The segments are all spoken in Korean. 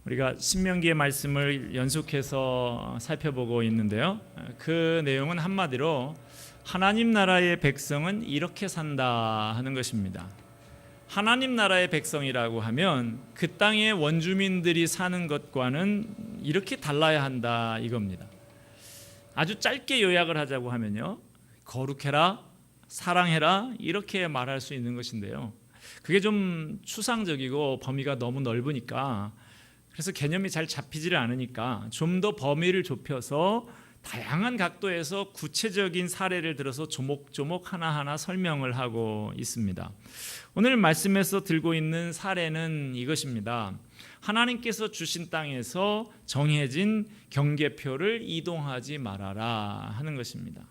우리가 신명기의 말씀을 연속해서 살펴보고 있는데요. 그 내용은 한마디로 하나님 나라의 백성은 이렇게 산다 하는 것입니다. 하나님 나라의 백성이라고 하면 그 땅의 원주민들이 사는 것과는 이렇게 달라야 한다 이겁니다. 아주 짧게 요약을 하자고 하면요, 거룩해라, 사랑해라 이렇게 말할 수 있는 것인데요. 그게 좀 추상적이고 범위가 너무 넓으니까, 그래서 개념이 잘 잡히지를 않으니까 좀 더 범위를 좁혀서 다양한 각도에서 구체적인 사례를 들어서 조목조목 하나하나 설명을 하고 있습니다. 오늘 말씀에서 들고 있는 사례는 이것입니다. 하나님께서 주신 땅에서 정해진 경계표를 이동하지 말아라 하는 것입니다.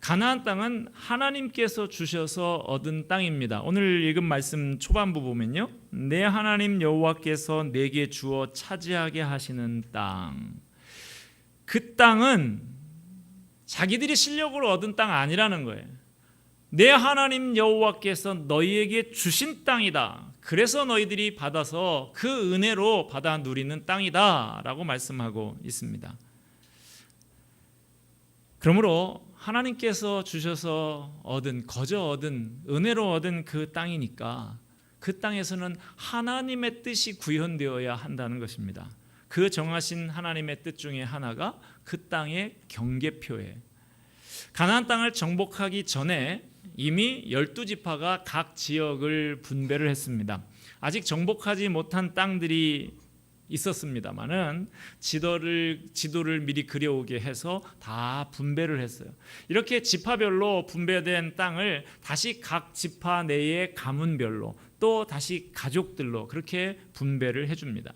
가나안 땅은 하나님께서 주셔서 얻은 땅입니다. 오늘 읽은 말씀 초반부 보면요, 내 하나님 여호와께서 내게 주어 차지하게 하시는 땅. 그 땅은 자기들이 실력으로 얻은 땅 아니라는 거예요. 내 하나님 여호와께서 너희에게 주신 땅이다. 그래서 너희들이 받아서 그 은혜로 받아 누리는 땅이다 라고 말씀하고 있습니다. 그러므로 하나님께서 주셔서 거저 얻은, 은혜로 얻은 그 땅이니까 그 땅에서는 하나님의 뜻이 구현되어야 한다는 것입니다. 그 정하신 하나님의 뜻 중에 하나가 그 땅의 경계표예요. 가나안 땅을 정복하기 전에 이미 12지파가 각 지역을 분배를 했습니다. 아직 정복하지 못한 땅들이 있었습니다만은 지도를 미리 그려오게 해서 다 분배를 했어요. 이렇게 지파별로 분배된 땅을 다시 각 지파 내의 가문별로 또 다시 가족들로 그렇게 분배를 해줍니다.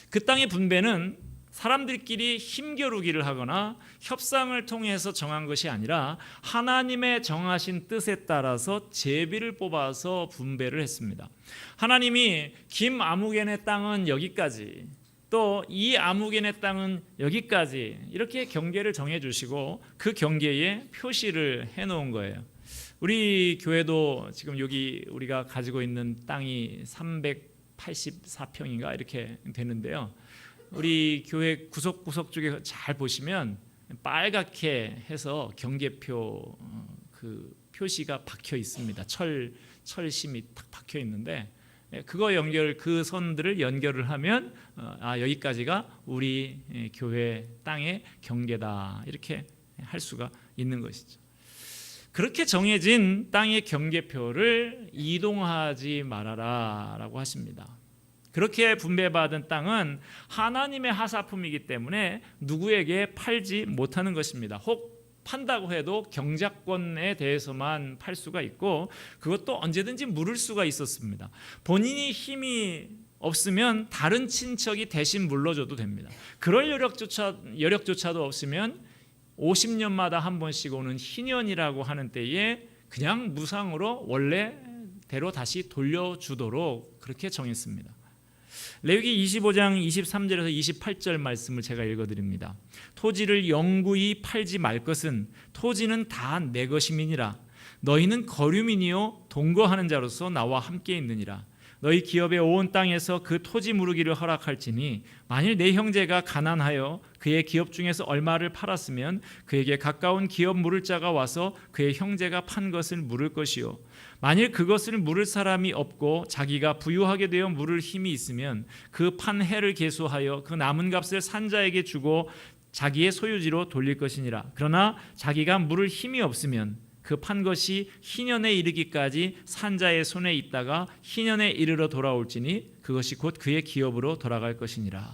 그 땅의 분배는 사람들끼리 힘겨루기를 하거나 협상을 통해서 정한 것이 아니라 하나님의 정하신 뜻에 따라서 제비를 뽑아서 분배를 했습니다. 하나님이 김아무겐의 땅은 여기까지, 또 이 아무겐의 땅은 여기까지 이렇게 경계를 정해주시고 그 경계에 표시를 해놓은 거예요. 우리 교회도 지금 여기 우리가 가지고 있는 땅이 384평인가 이렇게 되는데요. 우리 교회 구석구석 쪽에 잘 보시면 빨갛게 해서 경계표 그 표시가 박혀 있습니다. 철심이 탁 박혀 있는데, 그 선들을 연결을 하면 여기까지가 우리 교회 땅의 경계다 이렇게 할 수가 있는 것이죠. 그렇게 정해진 땅의 경계표를 이동하지 말아라라고 하십니다. 그렇게 분배받은 땅은 하나님의 하사품이기 때문에 누구에게 팔지 못하는 것입니다. 혹 판다고 해도 경작권에 대해서만 팔 수가 있고, 그것도 언제든지 물을 수가 있었습니다. 본인이 힘이 없으면 다른 친척이 대신 물러줘도 됩니다. 그럴 여력조차도 없으면 50년마다 한 번씩 오는 희년이라고 하는 때에 그냥 무상으로 원래대로 다시 돌려주도록 그렇게 정했습니다. 레위기 25장 23절에서 28절 말씀을 제가 읽어드립니다. 토지를 영구히 팔지 말 것은 토지는 다 내 것임이니라. 너희는 거류민이요 동거하는 자로서 나와 함께 있느니라. 너희 기업의 온 땅에서 그 토지 무르기를 허락할지니 만일 내 형제가 가난하여 그의 기업 중에서 얼마를 팔았으면 그에게 가까운 기업 물을 자가 와서 그의 형제가 판 것을 물을 것이요, 만일 그것을 물을 사람이 없고 자기가 부유하게 되어 물을 힘이 있으면 그 판 해를 계수하여 그 남은 값을 산자에게 주고 자기의 소유지로 돌릴 것이니라. 그러나 자기가 물을 힘이 없으면 그 판 것이 희년에 이르기까지 산자의 손에 있다가 희년에 이르러 돌아올지니 그것이 곧 그의 기업으로 돌아갈 것이니라.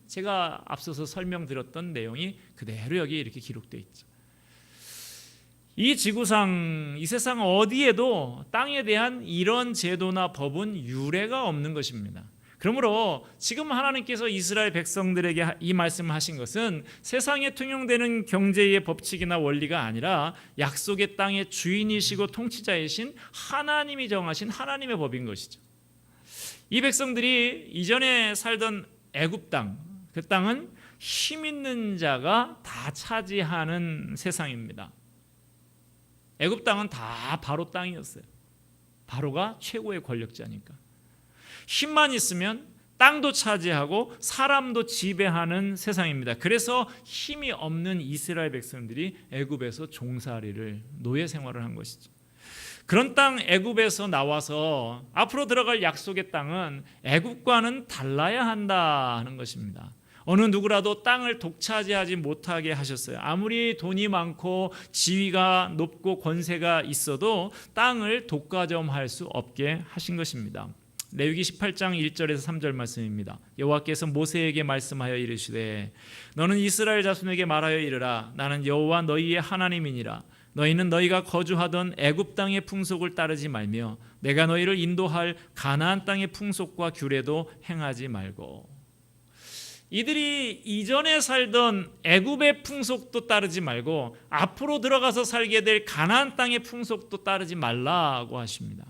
제가 앞서서 설명드렸던 내용이 그대로 여기 이렇게 기록되어 있죠. 이 지구상, 이 세상 어디에도 땅에 대한 이런 제도나 법은 유례가 없는 것입니다. 그러므로 지금 하나님께서 이스라엘 백성들에게 이 말씀을 하신 것은 세상에 통용되는 경제의 법칙이나 원리가 아니라 약속의 땅의 주인이시고 통치자이신 하나님이 정하신 하나님의 법인 것이죠. 이 백성들이 이전에 살던 애굽 땅, 그 땅은 힘 있는 자가 다 차지하는 세상입니다. 애굽 땅은 다 바로 땅이었어요. 바로가 최고의 권력자니까. 힘만 있으면 땅도 차지하고 사람도 지배하는 세상입니다. 그래서 힘이 없는 이스라엘 백성들이 애굽에서 종살이를, 노예 생활을 한 것이죠. 그런 땅 애굽에서 나와서 앞으로 들어갈 약속의 땅은 애굽과는 달라야 한다 하는 것입니다. 어느 누구라도 땅을 독차지하지 못하게 하셨어요. 아무리 돈이 많고 지위가 높고 권세가 있어도 땅을 독과점할 수 없게 하신 것입니다. 레위기 18장 1절에서 3절 말씀입니다. 여호와께서 모세에게 말씀하여 이르시되 너는 이스라엘 자손에게 말하여 이르라. 나는 여호와 너희의 하나님이니라. 너희는 너희가 거주하던 애굽 땅의 풍속을 따르지 말며 내가 너희를 인도할 가나안 땅의 풍속과 규례도 행하지 말고. 이들이 이전에 살던 애굽의 풍속도 따르지 말고 앞으로 들어가서 살게 될 가나안 땅의 풍속도 따르지 말라고 하십니다.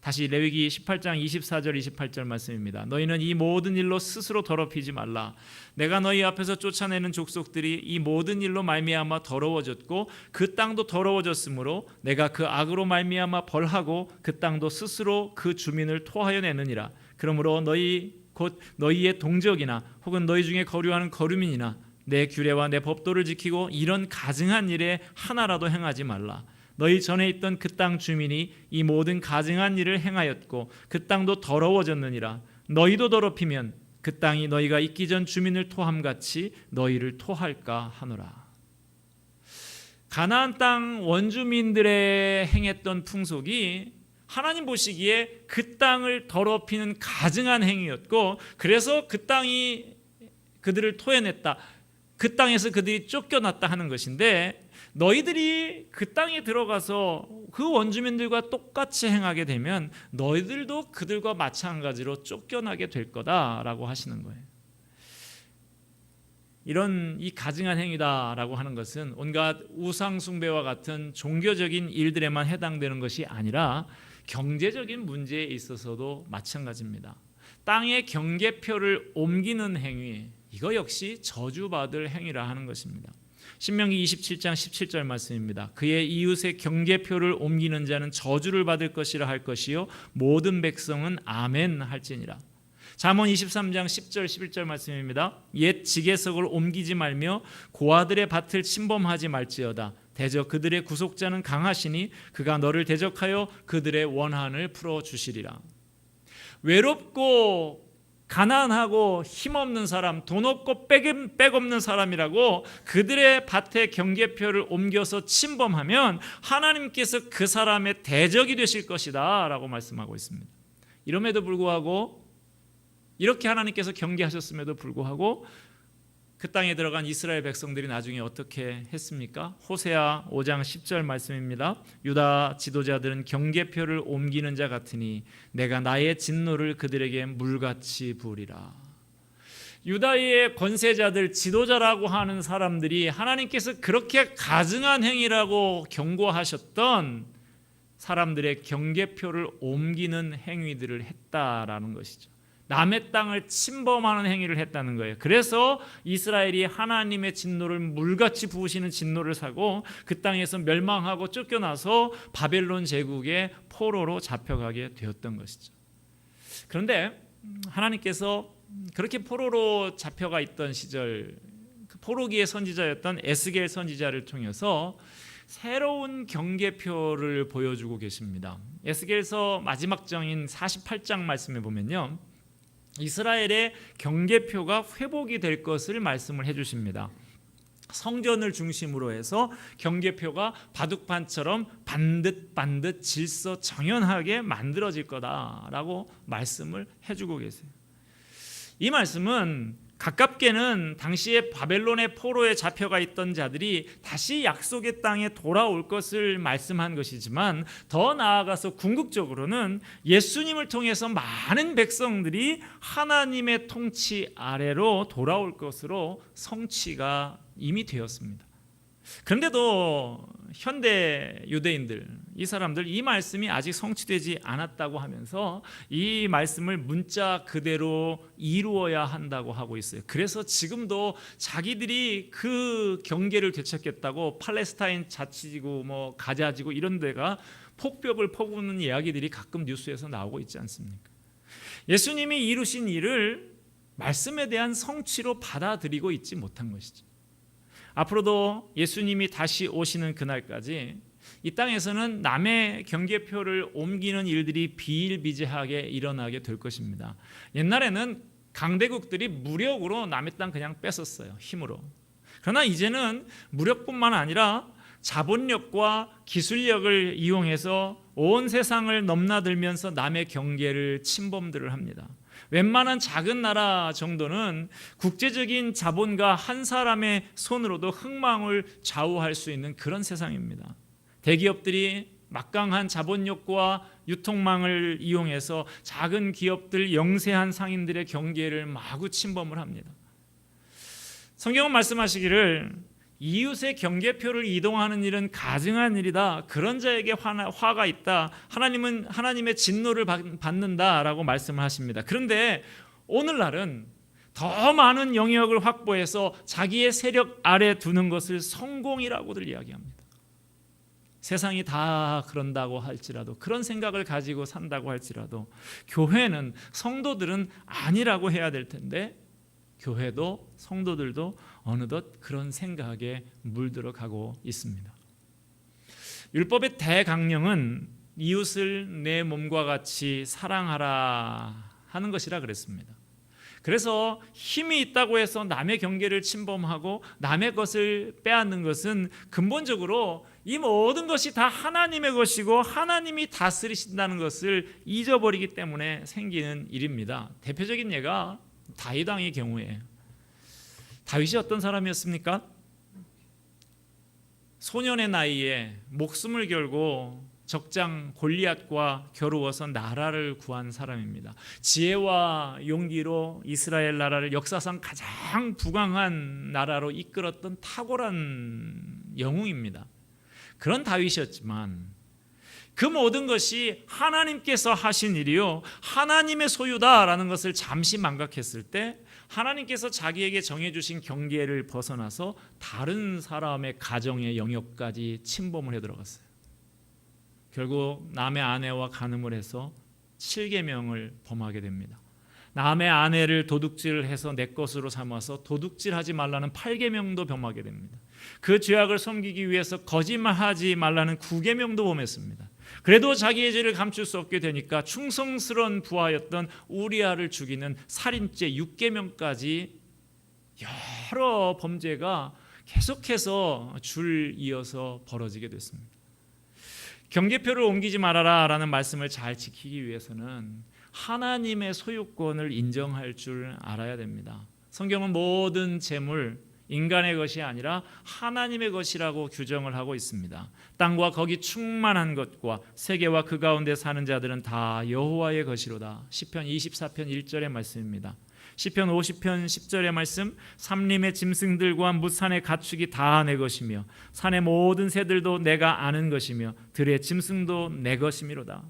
다시 레위기 18장 24절 28절 말씀입니다. 너희는 이 모든 일로 스스로 더럽히지 말라. 내가 너희 앞에서 쫓아내는 족속들이 이 모든 일로 말미암아 더러워졌고 그 땅도 더러워졌으므로 내가 그 악으로 말미암아 벌하고 그 땅도 스스로 그 주민을 토하여 내느니라. 그러므로 너희 곧 너희의 동족이나 혹은 너희 중에 거류하는 거류민이나 내 규례와 내 법도를 지키고 이런 가증한 일에 하나라도 행하지 말라. 너희 전에 있던 그 땅 주민이 이 모든 가증한 일을 행하였고 그 땅도 더러워졌느니라. 너희도 더럽히면 그 땅이 너희가 있기 전 주민을 토함같이 너희를 토할까 하노라. 가나안 땅 원주민들의 행했던 풍속이 하나님 보시기에 그 땅을 더럽히는 가증한 행위였고, 그래서 그 땅이 그들을 토해냈다, 그 땅에서 그들이 쫓겨났다 하는 것인데, 너희들이 그 땅에 들어가서 그 원주민들과 똑같이 행하게 되면 너희들도 그들과 마찬가지로 쫓겨나게 될 거다라고 하시는 거예요. 이런 이 가증한 행위다라고 하는 것은 온갖 우상 숭배와 같은 종교적인 일들에만 해당되는 것이 아니라 경제적인 문제에 있어서도 마찬가지입니다. 땅의 경계표를 옮기는 행위, 이거 역시 저주받을 행위라 하는 것입니다. 신명기 27장 17절 말씀입니다. 그의 이웃의 경계표를 옮기는 자는 저주를 받을 것이라 할 것이요 모든 백성은 아멘 할지니라. 잠언 23장 10절 11절 말씀입니다. 옛 지게석을 옮기지 말며 고아들의 밭을 침범하지 말지어다. 대적 그들의 구속자는 강하시니 그가 너를 대적하여 그들의 원한을 풀어주시리라. 외롭고 가난하고 힘없는 사람, 돈 없고 백 없는 사람이라고 그들의 밭의 경계표를 옮겨서 침범하면 하나님께서 그 사람의 대적이 되실 것이다 라고 말씀하고 있습니다. 이럼에도 불구하고, 이렇게 하나님께서 경계하셨음에도 불구하고 그 땅에 들어간 이스라엘 백성들이 나중에 어떻게 했습니까? 호세아 5장 10절 말씀입니다. 유다 지도자들은 경계표를 옮기는 자 같으니 내가 나의 진노를 그들에게 물같이 부으리라. 유다의 권세자들, 지도자라고 하는 사람들이 하나님께서 그렇게 가증한 행위라고 경고하셨던 사람들의 경계표를 옮기는 행위들을 했다라는 것이죠. 남의 땅을 침범하는 행위를 했다는 거예요. 그래서 이스라엘이 하나님의 진노를 물같이 부으시는 진노를 사고 그 땅에서 멸망하고 쫓겨나서 바벨론 제국의 포로로 잡혀가게 되었던 것이죠. 그런데 하나님께서 그렇게 포로로 잡혀가 있던 시절, 그 포로기의 선지자였던 에스겔 선지자를 통해서 새로운 경계표를 보여주고 계십니다. 에스겔서 마지막 장인 48장 말씀에 보면요, 이스라엘의 경계표가 회복이 될 것을 말씀을 해주십니다. 성전을 중심으로 해서 경계표가 바둑판처럼 반듯반듯 질서 정연하게 만들어질 거다라고 말씀을 해주고 계세요. 이 말씀은 가깝게는 당시에 바벨론의 포로에 잡혀가 있던 자들이 다시 약속의 땅에 돌아올 것을 말씀한 것이지만, 더 나아가서 궁극적으로는 예수님을 통해서 많은 백성들이 하나님의 통치 아래로 돌아올 것으로 성취가 이미 되었습니다. 그런데도 현대 유대인들, 이 사람들 이 말씀이 아직 성취되지 않았다고 하면서 이 말씀을 문자 그대로 이루어야 한다고 하고 있어요. 그래서 지금도 자기들이 그 경계를 되찾겠다고 팔레스타인 자치지구, 가자지구 이런 데가 폭벽을 퍼부는 이야기들이 가끔 뉴스에서 나오고 있지 않습니까? 예수님이 이루신 일을 말씀에 대한 성취로 받아들이고 있지 못한 것이죠. 앞으로도 예수님이 다시 오시는 그날까지 이 땅에서는 남의 경계표를 옮기는 일들이 비일비재하게 일어나게 될 것입니다. 옛날에는 강대국들이 무력으로 남의 땅 그냥 뺏었어요, 힘으로. 그러나 이제는 무력뿐만 아니라 자본력과 기술력을 이용해서 온 세상을 넘나들면서 남의 경계를 침범들을 합니다. 웬만한 작은 나라 정도는 국제적인 자본가 한 사람의 손으로도 흥망을 좌우할 수 있는 그런 세상입니다. 대기업들이 막강한 자본력과 유통망을 이용해서 작은 기업들, 영세한 상인들의 경계를 마구 침범을 합니다. 성경은 말씀하시기를 이웃의 경계표를 이동하는 일은 가증한 일이다. 그런 자에게 화가 있다. 하나님은 하나님의 진노를 받는다라고 말씀을 하십니다. 그런데 오늘날은 더 많은 영역을 확보해서 자기의 세력 아래 두는 것을 성공이라고들 이야기합니다. 세상이 다 그런다고 할지라도, 그런 생각을 가지고 산다고 할지라도 교회는, 성도들은 아니라고 해야 될 텐데 교회도 성도들도 어느덧 그런 생각에 물들어가고 있습니다. 율법의 대강령은 이웃을 내 몸과 같이 사랑하라 하는 것이라 그랬습니다. 그래서 힘이 있다고 해서 남의 경계를 침범하고 남의 것을 빼앗는 것은 근본적으로 이 모든 것이 다 하나님의 것이고 하나님이 다스리신다는 것을 잊어버리기 때문에 생기는 일입니다. 대표적인 예가 다윗 왕의 경우에, 다윗이 어떤 사람이었습니까? 소년의 나이에 목숨을 걸고 적장 골리앗과 겨루어서 나라를 구한 사람입니다. 지혜와 용기로 이스라엘 나라를 역사상 가장 부강한 나라로 이끌었던 탁월한 영웅입니다. 그런 다윗이었지만 그 모든 것이 하나님께서 하신 일이요, 하나님의 소유다라는 것을 잠시 망각했을 때 하나님께서 자기에게 정해주신 경계를 벗어나서 다른 사람의 가정의 영역까지 침범을 해 들어갔어요. 결국 남의 아내와 간음을 해서 7계명을 범하게 됩니다. 남의 아내를 도둑질을 해서 내 것으로 삼아서 도둑질하지 말라는 8계명도 범하게 됩니다. 그 죄악을 섬기기 위해서 거짓말하지 말라는 9계명도 범했습니다. 그래도 자기의 죄를 감출 수 없게 되니까 충성스러운 부하였던 우리아를 죽이는 살인죄 6계명까지 여러 범죄가 계속해서 줄 이어서 벌어지게 됐습니다. 경계표를 옮기지 말아라 라는 말씀을 잘 지키기 위해서는 하나님의 소유권을 인정할 줄 알아야 됩니다. 성경은 모든 재물, 인간의 것이 아니라 하나님의 것이라고 규정을 하고 있습니다. 땅과 거기 충만한 것과 세계와 그 가운데 사는 자들은 다 여호와의 것이로다. 시편 24편 1절의 말씀입니다. 시편 50편 10절의 말씀, 삼림의 짐승들과 무산의 가축이 다 내 것이며 산의 모든 새들도 내가 아는 것이며 들의 짐승도 내 것이미로다.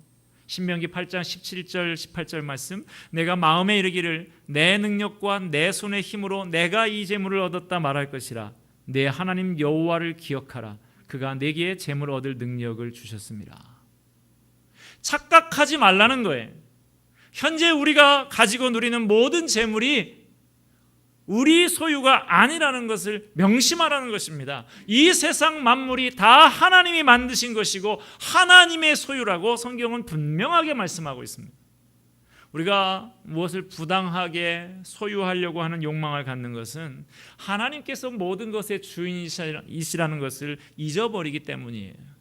신명기 8장 17절 18절 말씀, 내가 마음에 이르기를 내 능력과 내 손의 힘으로 내가 이 재물을 얻었다 말할 것이라. 내 하나님 여호와를 기억하라. 그가 내게 재물을 얻을 능력을 주셨습니다. 착각하지 말라는 거예요. 현재 우리가 가지고 누리는 모든 재물이 우리 소유가 아니라는 것을 명심하라는 것입니다. 이 세상 만물이 다 하나님이 만드신 것이고 하나님의 소유라고 성경은 분명하게 말씀하고 있습니다. 우리가 무엇을 부당하게 소유하려고 하는 욕망을 갖는 것은 하나님께서 모든 것의 주인이시라는 것을 잊어버리기 때문이에요.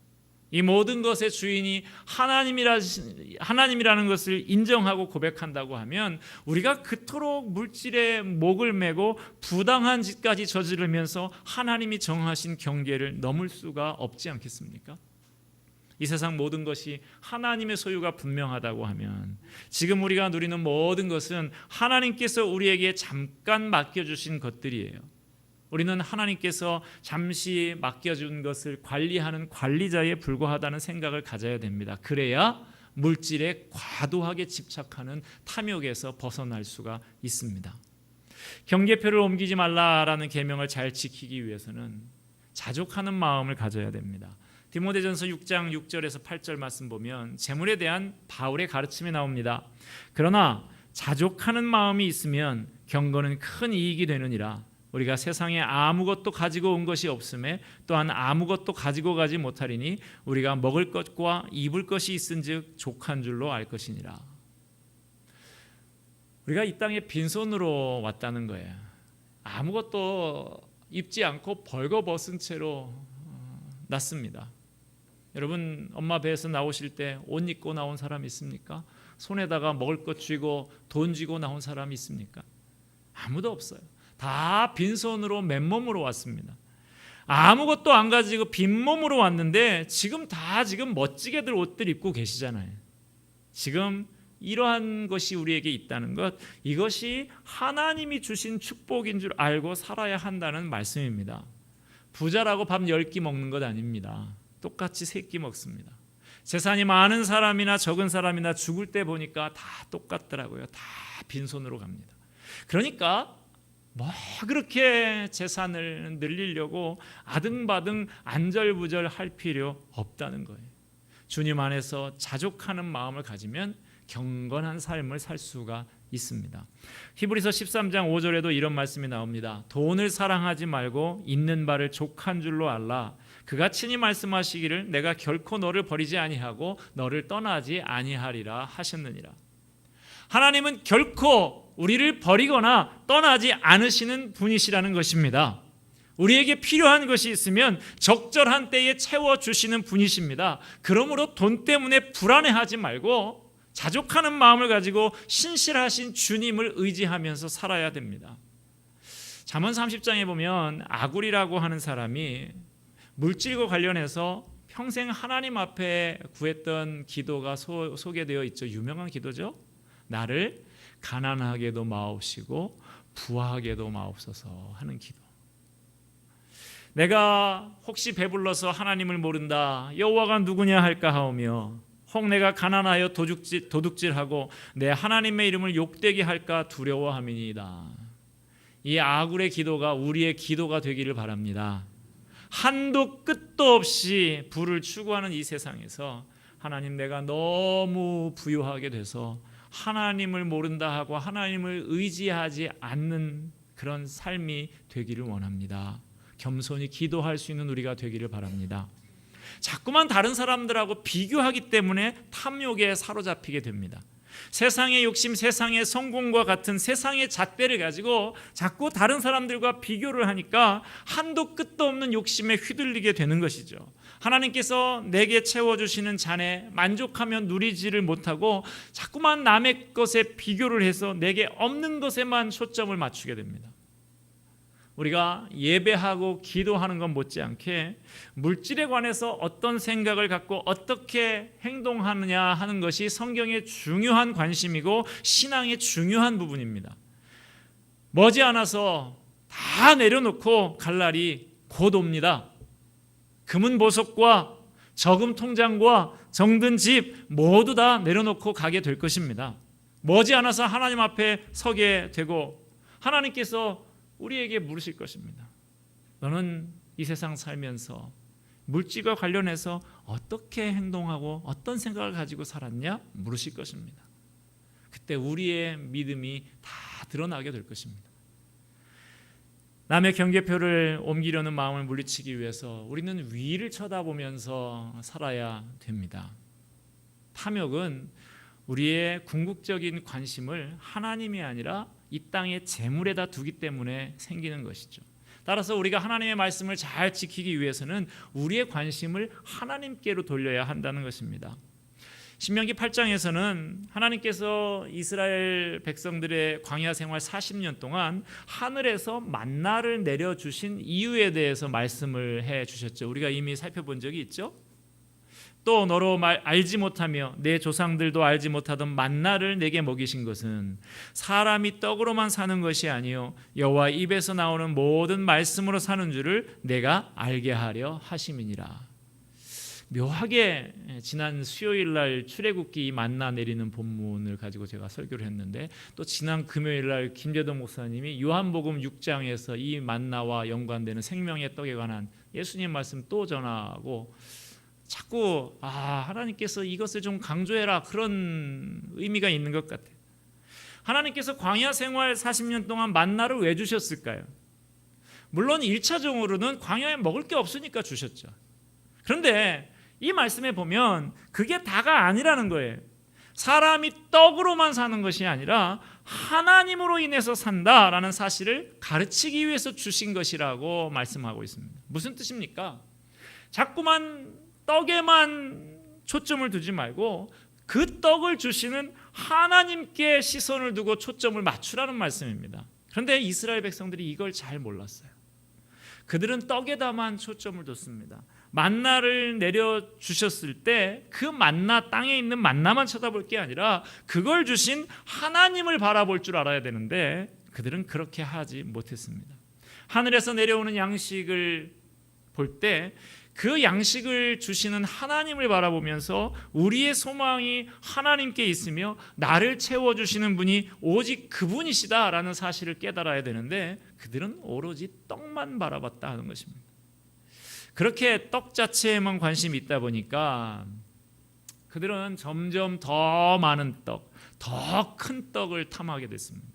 이 모든 것의 주인이 하나님이라는 것을 인정하고 고백한다고 하면 우리가 그토록 물질에 목을 메고 부당한 짓까지 저지르면서 하나님이 정하신 경계를 넘을 수가 없지 않겠습니까? 이 세상 모든 것이 하나님의 소유가 분명하다고 하면 지금 우리가 누리는 모든 것은 하나님께서 우리에게 잠깐 맡겨주신 것들이에요. 우리는 하나님께서 잠시 맡겨준 것을 관리하는 관리자에 불과하다는 생각을 가져야 됩니다. 그래야 물질에 과도하게 집착하는 탐욕에서 벗어날 수가 있습니다. 경계표를 옮기지 말라라는 계명을 잘 지키기 위해서는 자족하는 마음을 가져야 됩니다. 디모데전서 6장 6절에서 8절 말씀 보면 재물에 대한 바울의 가르침이 나옵니다. 그러나 자족하는 마음이 있으면 경건은 큰 이익이 되느니라. 우리가 세상에 아무것도 가지고 온 것이 없음에 또한 아무것도 가지고 가지 못하리니 우리가 먹을 것과 입을 것이 있은즉 족한 줄로 알 것이니라. 우리가 이 땅에 빈손으로 왔다는 거예요. 아무것도 입지 않고 벌거벗은 채로 났습니다. 여러분, 엄마 배에서 나오실 때 옷 입고 나온 사람 있습니까? 손에다가 먹을 것 쥐고 돈 쥐고 나온 사람이 있습니까? 아무도 없어요. 다 빈손으로 맨몸으로 왔습니다. 아무것도 안 가지고 빈몸으로 왔는데 지금 멋지게들 옷들 입고 계시잖아요. 지금 이러한 것이 우리에게 있다는 것, 이것이 하나님이 주신 축복인 줄 알고 살아야 한다는 말씀입니다. 부자라고 밥 10끼 먹는 것 아닙니다. 똑같이 3끼 먹습니다. 재산이 많은 사람이나 적은 사람이나 죽을 때 보니까 다 똑같더라고요. 다 빈손으로 갑니다. 그러니까 뭐 그렇게 재산을 늘리려고 아등바등 안절부절 할 필요 없다는 거예요. 주님 안에서 자족하는 마음을 가지면 경건한 삶을 살 수가 있습니다. 히브리서 13장 5절에도 이런 말씀이 나옵니다. 돈을 사랑하지 말고 있는 바를 족한 줄로 알라. 그가 친히 말씀하시기를 내가 결코 너를 버리지 아니하고 너를 떠나지 아니하리라 하셨느니라. 하나님은 결코 우리를 버리거나 떠나지 않으시는 분이시라는 것입니다. 우리에게 필요한 것이 있으면 적절한 때에 채워주시는 분이십니다. 그러므로 돈 때문에 불안해하지 말고 자족하는 마음을 가지고 신실하신 주님을 의지하면서 살아야 됩니다. 잠언 30장에 보면 아굴이라고 하는 사람이 물질과 관련해서 평생 하나님 앞에 구했던 기도가 소개되어 있죠. 유명한 기도죠. 나를 가난하게도 마옵시고 부하게도 마옵소서 하는 기도. 내가 혹시 배불러서 하나님을 모른다, 여호와가 누구냐 할까 하오며 혹 내가 가난하여 도둑질하고 내 하나님의 이름을 욕되게 할까 두려워함이니이다. 이 아굴의 기도가 우리의 기도가 되기를 바랍니다. 한도 끝도 없이 부를 추구하는 이 세상에서 하나님, 내가 너무 부유하게 돼서 하나님을 모른다 하고 하나님을 의지하지 않는 그런 삶이 되기를 원합니다. 겸손히 기도할 수 있는 우리가 되기를 바랍니다. 자꾸만 다른 사람들하고 비교하기 때문에 탐욕에 사로잡히게 됩니다. 세상의 욕심, 세상의 성공과 같은 세상의 잣대를 가지고 자꾸 다른 사람들과 비교를 하니까 한도 끝도 없는 욕심에 휘둘리게 되는 것이죠. 하나님께서 내게 채워주시는 잔에 만족하며 누리지를 못하고 자꾸만 남의 것에 비교를 해서 내게 없는 것에만 초점을 맞추게 됩니다. 우리가 예배하고 기도하는 것 못지않게 물질에 관해서 어떤 생각을 갖고 어떻게 행동하느냐 하는 것이 성경의 중요한 관심이고 신앙의 중요한 부분입니다. 머지않아서 다 내려놓고 갈 날이 곧 옵니다. 금은 보석과 저금 통장과 정든 집 모두 다 내려놓고 가게 될 것입니다. 머지않아서 하나님 앞에 서게 되고 하나님께서 우리에게 물으실 것입니다. 너는 이 세상 살면서 물질과 관련해서 어떻게 행동하고 어떤 생각을 가지고 살았냐? 물으실 것입니다. 그때 우리의 믿음이 다 드러나게 될 것입니다. 남의 경계표를 옮기려는 마음을 물리치기 위해서 우리는 위를 쳐다보면서 살아야 됩니다. 탐욕은 우리의 궁극적인 관심을 하나님이 아니라 이 땅의 재물에다 두기 때문에 생기는 것이죠. 따라서 우리가 하나님의 말씀을 잘 지키기 위해서는 우리의 관심을 하나님께로 돌려야 한다는 것입니다. 신명기 8장에서는 하나님께서 이스라엘 백성들의 광야 생활 40년 동안 하늘에서 만나를 내려주신 이유에 대해서 말씀을 해주셨죠. 우리가 이미 살펴본 적이 있죠. 또 너로 알지 못하며 내 조상들도 알지 못하던 만나를 내게 먹이신 것은 사람이 떡으로만 사는 것이 아니요 여호와 입에서 나오는 모든 말씀으로 사는 줄을 내가 알게 하려 하심이니라. 묘하게 지난 수요일 날 출애굽기 만나 내리는 본문을 가지고 제가 설교를 했는데 또 지난 금요일 날 김재동 목사님이 요한복음 6장에서 이 만나와 연관되는 생명의 떡에 관한 예수님 말씀 또 전하고 자꾸 하나님께서 이것을 좀 강조해라 그런 의미가 있는 것 같아요. 하나님께서 광야 생활 40년 동안 만나를 왜 주셨을까요? 물론 1차적으로는 광야에 먹을 게 없으니까 주셨죠. 그런데 이 말씀에 보면 그게 다가 아니라는 거예요. 사람이 떡으로만 사는 것이 아니라 하나님으로 인해서 산다라는 사실을 가르치기 위해서 주신 것이라고 말씀하고 있습니다. 무슨 뜻입니까? 자꾸만 떡에만 초점을 두지 말고 그 떡을 주시는 하나님께 시선을 두고 초점을 맞추라는 말씀입니다. 그런데 이스라엘 백성들이 이걸 잘 몰랐어요. 그들은 떡에다만 초점을 뒀습니다. 만나를 내려주셨을 때 그 만나, 땅에 있는 만나만 쳐다볼 게 아니라 그걸 주신 하나님을 바라볼 줄 알아야 되는데 그들은 그렇게 하지 못했습니다. 하늘에서 내려오는 양식을 볼 때 그 양식을 주시는 하나님을 바라보면서 우리의 소망이 하나님께 있으며 나를 채워주시는 분이 오직 그분이시다라는 사실을 깨달아야 되는데 그들은 오로지 떡만 바라봤다 하는 것입니다. 그렇게 떡 자체에만 관심이 있다 보니까 그들은 점점 더 많은 떡, 더 큰 떡을 탐하게 됐습니다.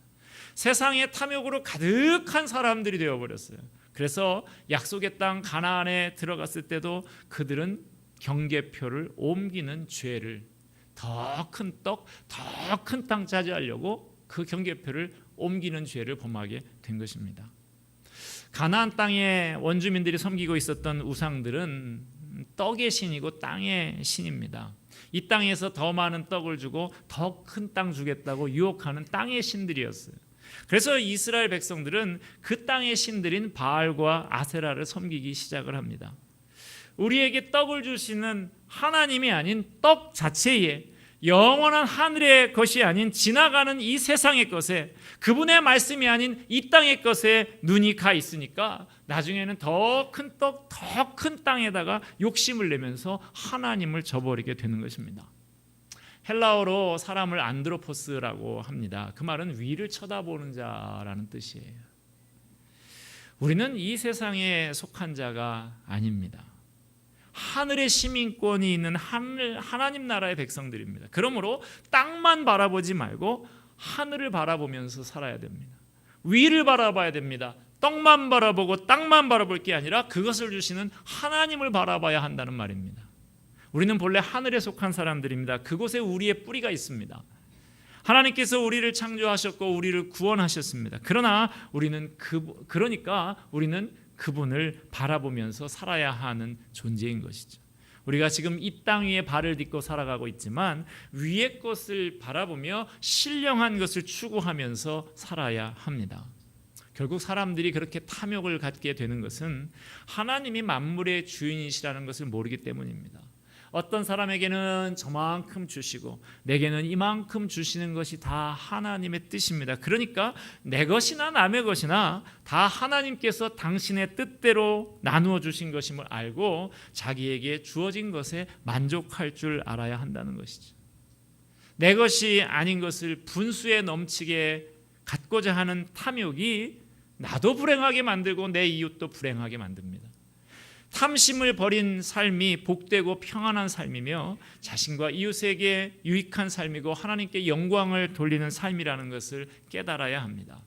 세상의 탐욕으로 가득한 사람들이 되어버렸어요. 그래서 약속의 땅 가나안에 들어갔을 때도 그들은 경계표를 옮기는 죄를, 더 큰 떡, 더 큰 땅 차지하려고 그 경계표를 옮기는 죄를 범하게 된 것입니다. 가나안 땅에 원주민들이 섬기고 있었던 우상들은 떡의 신이고 땅의 신입니다. 이 땅에서 더 많은 떡을 주고 더 큰 땅 주겠다고 유혹하는 땅의 신들이었어요. 그래서 이스라엘 백성들은 그 땅의 신들인 바알과 아세라를 섬기기 시작을 합니다. 우리에게 떡을 주시는 하나님이 아닌 떡 자체에, 영원한 하늘의 것이 아닌 지나가는 이 세상의 것에, 그분의 말씀이 아닌 이 땅의 것에 눈이 가 있으니까 나중에는 더 큰 떡, 더 큰 땅에다가 욕심을 내면서 하나님을 저버리게 되는 것입니다. 헬라어로 사람을 안드로포스라고 합니다. 그 말은 위를 쳐다보는 자라는 뜻이에요. 우리는 이 세상에 속한 자가 아닙니다. 하늘의 시민권이 있는 하나님 나라의 백성들입니다. 그러므로 땅만 바라보지 말고 하늘을 바라보면서 살아야 됩니다. 위를 바라봐야 됩니다. 떡만 바라보고 땅만 바라볼 게 아니라 그것을 주시는 하나님을 바라봐야 한다는 말입니다. 우리는 본래 하늘에 속한 사람들입니다. 그곳에 우리의 뿌리가 있습니다. 하나님께서 우리를 창조하셨고 우리를 구원하셨습니다. 그러나 그러니까 우리는 그분을 바라보면서 살아야 하는 존재인 것이죠. 우리가 지금 이 땅 위에 발을 딛고 살아가고 있지만 위의 것을 바라보며 신령한 것을 추구하면서 살아야 합니다. 결국 사람들이 그렇게 탐욕을 갖게 되는 것은 하나님이 만물의 주인이시라는 것을 모르기 때문입니다. 어떤 사람에게는 저만큼 주시고 내게는 이만큼 주시는 것이 다 하나님의 뜻입니다. 그러니까 내 것이나 남의 것이나 다 하나님께서 당신의 뜻대로 나누어 주신 것임을 알고 자기에게 주어진 것에 만족할 줄 알아야 한다는 것이죠. 내 것이 아닌 것을 분수에 넘치게 갖고자 하는 탐욕이 나도 불행하게 만들고 내 이웃도 불행하게 만듭니다. 탐심을 버린 삶이 복되고 평안한 삶이며 자신과 이웃에게 유익한 삶이고 하나님께 영광을 돌리는 삶이라는 것을 깨달아야 합니다.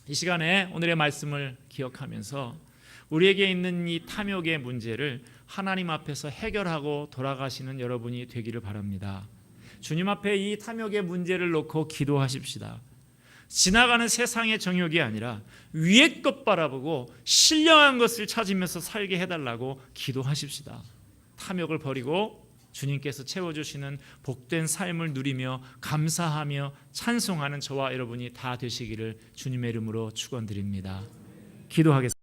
이 시간에 오늘의 말씀을 기억하면서 우리에게 있는 이 탐욕의 문제를 하나님 앞에서 해결하고 돌아가시는 여러분이 되기를 바랍니다. 주님 앞에 이 탐욕의 문제를 놓고 기도하십시다. 지나가는 세상의 정욕이 아니라 위의 것 바라보고 신령한 것을 찾으면서 살게 해달라고 기도하십시다. 탐욕을 버리고 주님께서 채워주시는 복된 삶을 누리며 감사하며 찬송하는 저와 여러분이 다 되시기를 주님의 이름으로 축원드립니다. 기도하겠습니다.